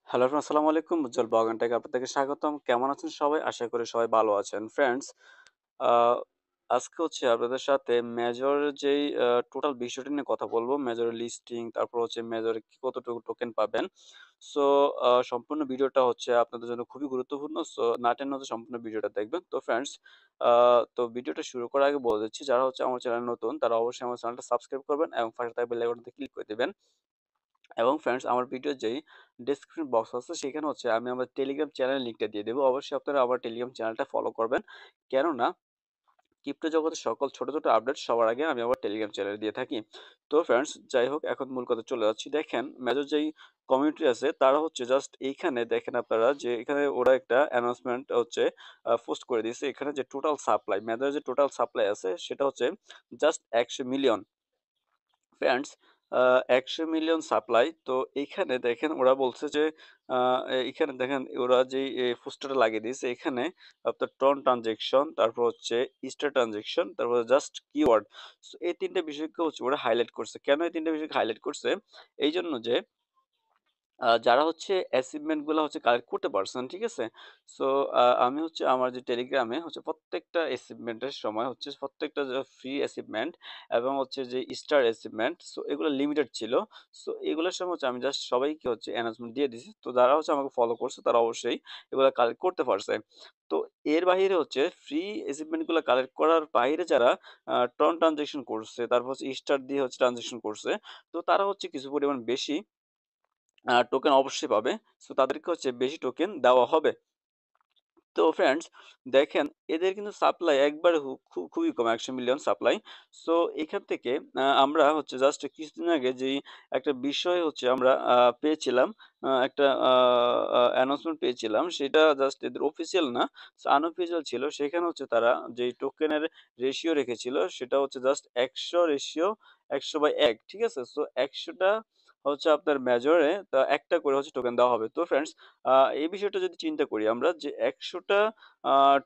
Hello friends, আসসালামু আলাইকুম। উজ্জ্বল বাগান থেকে আপনাদেরকে স্বাগতম। কেমন আছেন সবাই? আশা করি সবাই ভালো আছেন। ফ্রেন্ডস, আ আজকে হচ্ছে আপনাদের সাথে মেজর যেই টোটাল বিষয়টি নিয়ে কথা বলব। মেজরের লিস্টিং, তারপর হচ্ছে মেজরে কতটুকু টোকেন পাবেন। সো সম্পূর্ণ ভিডিওটা হচ্ছে আপনাদের জন্য খুবই গুরুত্বপূর্ণ। সো না টেনে হচ্ছে সম্পূর্ণ ভিডিওটা দেখবেন। তো ফ্রেন্ডস, আ তো ভিডিওটা শুরু করার আগে বলে দিচ্ছি, যারা হচ্ছে আমার চ্যানেলে নতুন তারা অবশ্যই আমার চ্যানেলটা সাবস্ক্রাইব করবেন এবং পাশে থাকা বেল আইকনটাতে ক্লিক করে দিবেন। এবং ফ্রেন্ডস, আমার ভিডিওর যেই ডেসক্রিপশন বক্স আছে সেখানে হচ্ছে আমি আমার টেলিগ্রাম চ্যানেল লিঙ্কটা দিয়ে দেবো। অবশ্যই আপনারা আমার টেলিগ্রাম চ্যানেলটা ফলো করবেন। কেননা ক্রিপ্টো জগতের সকল ছোট ছোট আপডেট সবার আগে আমি আমার টেলিগ্রাম চ্যানেলে দিয়ে থাকি। তো ফ্রেন্ডস, যাই হোক, এখন মূল কথা চলে যাচ্ছি। দেখেন, মেজর যেই কমিউনিটি আছে তারা হচ্ছে জাস্ট এইখানে দেখেন আপনারা যে এখানে ওরা একটা অ্যানাউন্সমেন্ট হচ্ছে পোস্ট করে দিয়েছে। এখানে যে টোটাল সাপ্লাই, মেজর যে টোটাল সাপ্লাই আছে সেটা হচ্ছে just 100 million. Friends, ১০০ million supply. তো এইখানে দেখেন ওরা বলছে যে এইখানে দেখেন ওরা যেই পোস্টারটা লাগিয়ে দিয়েছে এখানে আপনার টন ট্রানজেকশন, তারপর হচ্ছে স্টার ট্রানজেকশন, তারপর জাস্ট কিওয়ার্ড। সো এই ৩ টা বিষয়কে হচ্ছে ওরা হাইলাইট করছে। কেন এই ৩ টা বিষয়কে হাইলাইট করছে? এইজন্য যে যারা হচ্ছে অ্যাচিভমেন্ট গুলা হচ্ছে কালেক্ট করতে পারছেন, ঠিক আছে? সো আমি হচ্ছে আমার যে টেলিগ্রামে হচ্ছে প্রত্যেকটা অ্যাচিভমেন্টের সময় হচ্ছে প্রত্যেকটা যে ফ্রি অ্যাচিভমেন্ট এবং হচ্ছে যে স্টার অ্যাচিভমেন্ট, সো এগুলো লিমিটেড ছিল। সো এগুলোর সময় হচ্ছে আমি জাস্ট সবাইকে হচ্ছে অ্যানাউন্সমেন্ট দিয়ে দিছি। তো যারা হচ্ছে আমাকে ফলো করছে তারা অবশ্যই এগুলো কালেক্ট করতে পারছে। তো এর বাহিরে হচ্ছে ফ্রি অ্যাচিভমেন্ট গুলো কালেক্ট করার বাইরে যারা টর্ন ট্রানজেকশন করছে, তারপর হচ্ছে স্টার দিয়ে হচ্ছে ট্রানজেকশন করছে, তো তারা হচ্ছে কিছু পরিমাণ বেশি টোকেন অবশ্যই পাবে। সো তাদেরকে হচ্ছে বেশি টোকেন দেওয়া হবে। তো ফ্রেন্ডস, দেখেন এদের কিন্তু সাপ্লাই একবারে খুবই কম, ১০০ মিলিয়ন সাপ্লাই। সো এখান থেকে আমরা হচ্ছে জাস্ট কিছুদিন আগে যেই একটা বিষয় হচ্ছে আমরা পেয়েছিলাম, একটা অ্যানাউন্সমেন্ট পেয়েছিলাম, সেটা জাস্ট এদের অফিসিয়াল না, আনঅফিসিয়াল ছিল। সেখানে হচ্ছে তারা যেই টোকেনের রেশিও রেখেছিল সেটা হচ্ছে জাস্ট ১০০ রেশিও ১০০/১, ঠিক আছে? সো ১০০টা হচ্ছে আপনার মেজরে তা একটা করে হচ্ছে টোকেন দেওয়া হবে। তো ফ্রেন্ডস, এই বিষয়টা যদি চিন্তা করি আমরা যে ১০০টা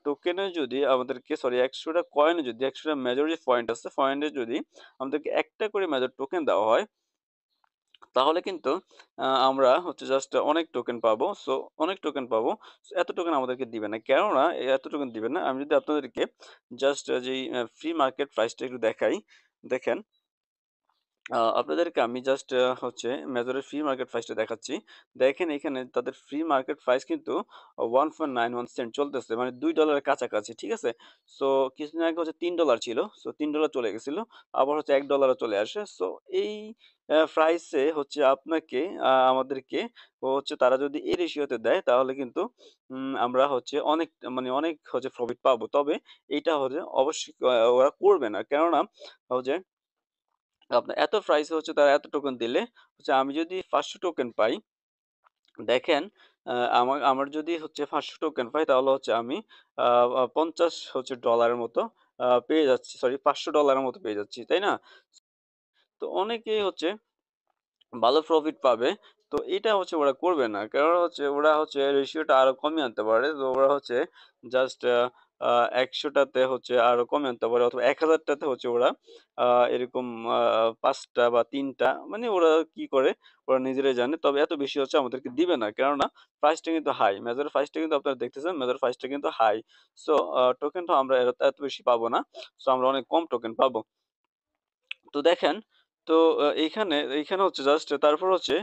টোকেনে যদি আমাদেরকে, সরি, ১০০টা কয়েনে যদি ১০০টা মেজর যে পয়েন্ট আছে, পয়েন্টে যদি আমাদেরকে একটা করে মেজর টোকেন দেওয়া হয়, তাহলে কিন্তু আমরা হচ্ছে জাস্ট অনেক টোকেন পাবো। সো অনেক টোকেন পাবো। সো এত টোকেন আমাদেরকে দিবে না। কেননা এত টোকেন দিবে না। আমি যদি আপনাদেরকে জাস্ট যেই ফ্রি মার্কেট প্রাইসটা একটু দেখাই, দেখেন, আপনাদেরকে আমি জাস্ট হচ্ছে মেজরের ফ্রি মার্কেট প্রাইসটা দেখাচ্ছি। দেখেন এখানে তাদের ফ্রি মার্কেট প্রাইস কিন্তু 1.91 সেন্ট চলতেছে। মানে $2 এর কাছাকাছি, ঠিক আছে? সো কিছুদিন আগে হচ্ছে $3 ছিল। সো $3 চলে গেছিল। আবার হচ্ছে $1 চলে আসে। সো এই প্রাইসে হচ্ছে আপনাকে আমাদেরকে হচ্ছে তারা যদি এই রেশিওতে দেয় তাহলে কিন্তু আমরা হচ্ছে অনেক, মানে অনেক হচ্ছে প্রফিট পাবো। তবে এইটা হচ্ছে অবশ্যই ওরা করবে না। কেননা হচ্ছে আপনার এত প্রাইসে হচ্ছে তারা এত টোকেন দিলে হচ্ছে আমি যদি ৫০০ টোকেন পাই, দেখেন, আমার যদি হচ্ছে ৫০০ টোকেন পাই তাহলে হচ্ছে আমি ৫০ হচ্ছে ডলারের মতো পেয়ে যাচ্ছি। সরি, $৫০০ মতো পেয়ে যাচ্ছি, তাই না? তো অনেকেই হচ্ছে ভালো প্রফিট পাবে। তো এটা হচ্ছে ওরা করবে না। কারণ হচ্ছে ওরা হচ্ছে রেশিওটা আরো কমিয়ে আনতে পারে। তো ওরা হচ্ছে জাস্ট ১০০ টাতে হচ্ছে আরো কমিয়ে আনতে পারে, অথবা ১০০০ টাতে হচ্ছে ওরা আ এরকম ৫ টা বা ৩ টা, মানে ওরা কি করে ওরা নিজেরাই জানে। তবে এত বেশি হচ্ছে আমাদেরকে দিবে না। কেননা প্রাইসটা কিন্তু হাই। মেজর প্রাইসটা কিন্তু আপনারা দেখতেছেন, মেজর প্রাইসটা কিন্তু হাই। সো টোকেনটা আমরা এত বেশি পাবো না। সো আমরা অনেক কম টোকেন পাবো। তো দেখেন, তো এইখানে হচ্ছে জাস্ট তারপর হচ্ছে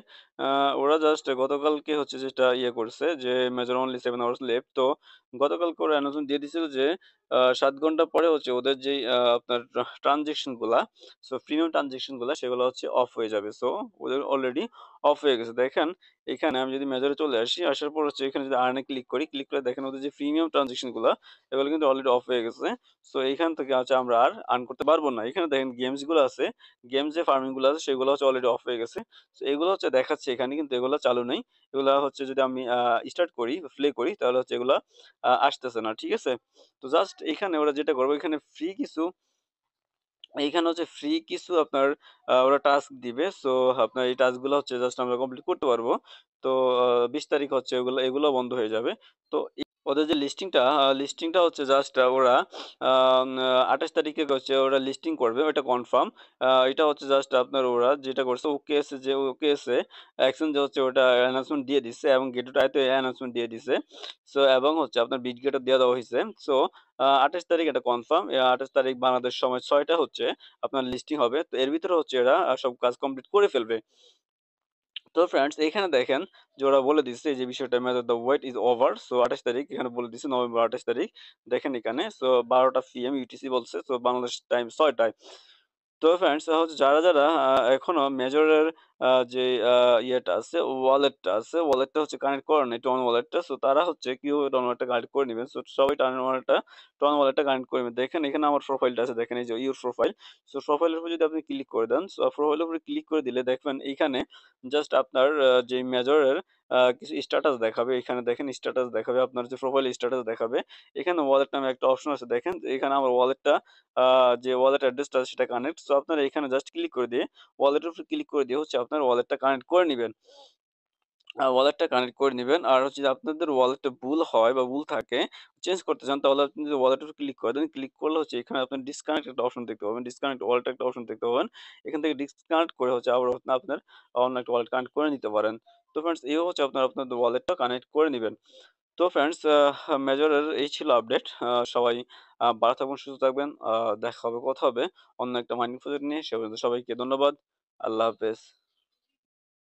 আ ওরা জাস্ট গতকালকে হচ্ছে যেটা ইয়ে করছে যে মেজর অনলি 7 আওয়ার্স লেফট। তো গতকালকে ওরা অ্যানাউন্সমেন্ট দিয়ে দিছিল যে ৭ ঘন্টা পরে হচ্ছে ওদের যেই আপনার ট্রান্সেকশন গুলা, সো প্রিমিয়াম ট্রান্সেকশন গুলা সেগুলো হচ্ছে অফ হয়ে যাবে। সো ওদের অলরেডি অফ হয়ে গেছে। দেখেন এখানে আমি যদি মেজরে চলে আসি, আসার পর হচ্ছে এখানে যদি আর্ন এ ক্লিক করি, ক্লিক করে দেখেন ওদের যে প্রিমিয়াম ট্রান্সেকশন গুলা এগুলো কিন্তু অলরেডি অফ হয়ে গেছে। সো এইখান থেকে হচ্ছে আমরা আর আর্ন করতে পারবো না। এখানে দেখেন গেমস গুলো আছে, গেমস যে ফার্মিং গুলো আছে সেগুলো হচ্ছে অলরেডি অফ হয়ে গেছে। সো এগুলো হচ্ছে দেখাচ্ছে এখানে, কিন্তু এগুলো চালু নেই। এগুলা হচ্ছে যদি আমি স্টার্ট করি, প্লে করি, তাহলে হচ্ছে এগুলা আসতেছে না। ঠিক আছে? তো জাস্ট এখানে ওরা যেটা করবে, এখানে এইখানে হচ্ছে ফ্রি কিছু আপনার ওরা টাস্ক দিবে। সো আপনার এই টাস্ক গুলো হচ্ছে জাস্ট আমরা কমপ্লিট করতে পারবো। তো ২০ তারিখ হচ্ছে এগুলো বন্ধ হয়ে যাবে। তো ওদের যে লিস্টিংটা হচ্ছে জাস্ট ওরা ২৮ তারিখে হচ্ছে ওরা লিস্টিং করবে ওইটা কনফার্ম। এটা হচ্ছে জাস্ট আপনার ওরা যেটা করছে ওকেএসএ যে ওকেএসএ এক্সচেঞ্জ হচ্ছে ওটা অ্যানাউন্সমেন্ট দিয়ে দিছে এবং গেটওয়েতে অ্যানাউন্সমেন্ট দিয়ে দিছে। সো এবং হচ্ছে আপনার বিটগেটও দিয়ে দেওয়া হইছে। সো ২৮ তারিখ এটা কনফার্ম। ২৮ তারিখ বাংলাদেশ সময় ৬ টা হচ্ছে আপনার লিস্টিং হবে। তো এর ভিতরে হচ্ছে এরা সব কাজ কমপ্লিট করে ফেলবে। তো ফ্রেন্ডস এখানে দেখেন যে ওরা বলে দিচ্ছে এই যে বিষয়টা মেয়াদ the wait is over. So ২৮ তারিখ এখানে বলে দিচ্ছে নভেম্বর ২৮ তারিখ। দেখেন এখানে সো ১২টা PM ইউটিসি বলছে। সো বাংলাদেশ টাইম ৬ টায়। তো ফ্রেন্ডস হচ্ছে যারা এখনো মেজরের যে ইয়েটা আছে ওয়ালেটটা হচ্ছে কানেক্ট করে নাই টন ওয়ালেটটা। সো তারা হচ্ছে কিভাবে টন ওয়ালেটটা কানেক্ট করে নিবেন। সো সবাই টন ওয়ালেটটা কানেক্ট করে নিবেন। দেখেন এখানে আমার প্রোফাইলটা আছে দেখেন এই যে ইউর প্রোফাইল। সো প্রোফাইলের উপর যদি আপনি ক্লিক করে দেন, সো প্রোফাইলের উপরে ক্লিক করে দিলে দেখবেন এইখানে জাস্ট আপনার যে মেজরের কিছু স্ট্যাটাস দেখাবে। এখানে দেখেন স্ট্যাটাস দেখাবে আপনার যে প্রোফাইল স্ট্যাটাস দেখাবে। এখানে ওয়ালেট নামে একটা অপশন আছে দেখেন। এখানে আমার ওয়ালেটটা যে ওয়ালেট অ্যাড্রেসটা আছে সেটা কানেক্ট। সো আপনারা এখানে জাস্ট ক্লিক করে দিয়ে ওয়ালেটের উপরে ক্লিক করে দিয়ে হচ্ছে আপনার ওয়ালেটটা কানেক্ট করে নিবেন। ওয়ালেটটা কানেক্ট করে নিবেন। আর হচ্ছে যে আপনাদের ওয়ালেটটা ভুল হয় বা ভুল থাকে, চেঞ্জ করতে চান তাহলে আপনি যদি ওয়ালেটের উপর ক্লিক করে দেন, ক্লিক করলে হচ্ছে এখানে আপনার ডিসকানেক্ট একটা অপশন দেখতে পাবেন। ডিসকানেক্ট ওয়ালেট একটা অপশন দেখতে পাবেন। এখান থেকে ডিসকানেক্ট করে হচ্ছে আবার আপনার অন্য একটা ওয়ালেট কানেক্ট করে নিতে পারেন। তো ফ্রেন্ডস এই হচ্ছে আপনাদের ওয়ালেটটা কানেক্ট করে নিবেন। তো ফ্রেন্ডস মেজরের এই ছিল আপডেট। সবাই ভালো থাকবেন, সুস্থ থাকবেন। দেখা হবে, কথা হবে অন্য একটা মাইনিং প্রজেক্ট নিয়ে। সে পর্যন্ত সবাইকে ধন্যবাদ। আল্লাহ হাফেজ।